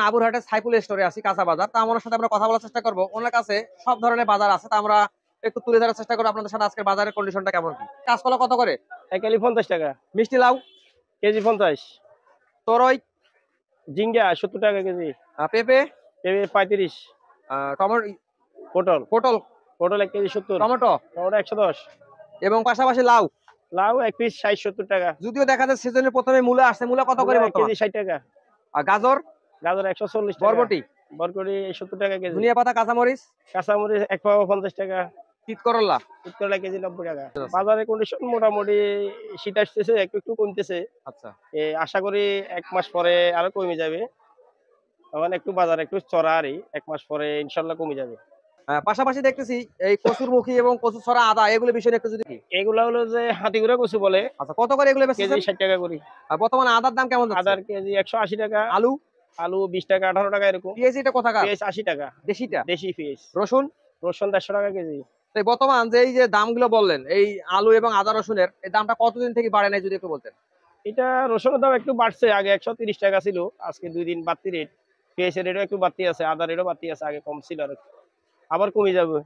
আবুরহাটের সাইফুল স্টোরে আছি, কাঁচা বাজার। তা আমার সাথে আমরা কথা বলার চেষ্টা করবো। ওনার কাছে সব ধরনের বাজার আছে, তা আমরা একটু তুলে ধরার চেষ্টা করবো আপনাদের সাথে আজকের বাজারের কন্ডিশনটা কেমন কি। কাঁচকলা কত করে? একালি 50 টাকা, মিষ্টি লাউ? কেজি 50। তরই? ঝিঙ্গা 70 টাকা কেজি। পেঁপে? পেঁপে 35। টমেটো? পটল, পটল? পটল 1 কেজি 70। টমেটো? টমেটো 110। এবং পাশাপাশি লাউ? লাউ 1 পিস 60-70 টাকা। যদিও দেখা যায় সিজনের প্রথমে মূলা আসছে, মূলা কত করে 1 বর্তমান? কেজি 60 টাকা। আর গাজর? গাজর 140 টাকা। বরবটি? বরবটি 70 টাকা কেজি। ধনিয়া পাতা, কাঁচামরিচ? কাঁচামরিচ 1 পাওয়া 50 টাকা। তিত করল্লা? উত্তরলা কেজি 90 টাকা। বাজারের কন্ডিশন মোটামুটি শীত আসতেছে, একটু একটু কমতেছে। আচ্ছা। আশা করি 1 মাস পরে আরো কমে যাবে। তখন একটু বাজার একটু চড়া আরই, 1 মাস পরে ইনশাল্লাহ কমে যাবে। পাশাপাশি দেখতেছি এই কচুরমুখী এবং কচু ছড়া আদা, এগুলো বিষয়ে একটু যদি। এগুলা হলো যে হাতিগুড়া কচু বলে। আচ্ছা, কত করে এগুলো কেজি বেচতেছেন? 60 টাকা করে। আর বর্তমানে আদার দাম কেমন যাচ্ছে? আদার কেজি 180 টাকা। আলু? আলু 20 টাকা, 18 টাকা এরকম। পেঁয়াজ এটা কোথাকার? পেঁয়াজ 80 টাকা। দেশিটা? দেশি পেঁয়াজ। রসুন? রসুন 150 টাকা কেজি। তো এই বর্তমান যে এই যে দামগুলো বললেন, এই আলু এবং আদা রসুনের এই দামটা কতদিন থেকে বাড়ে নাই যদি একটু বলতেন। এটা রসুনের দাম একটু বাড়ছে, আগে 130 টাকা ছিল, আজকে 2 দিন বাড়তি রেট। পেঁয়াজের রেটও একটু বাড়তি আছে, আদার রেটও বাড়তি আছে, আগে কম ছিল আর আবার কমে যাবে।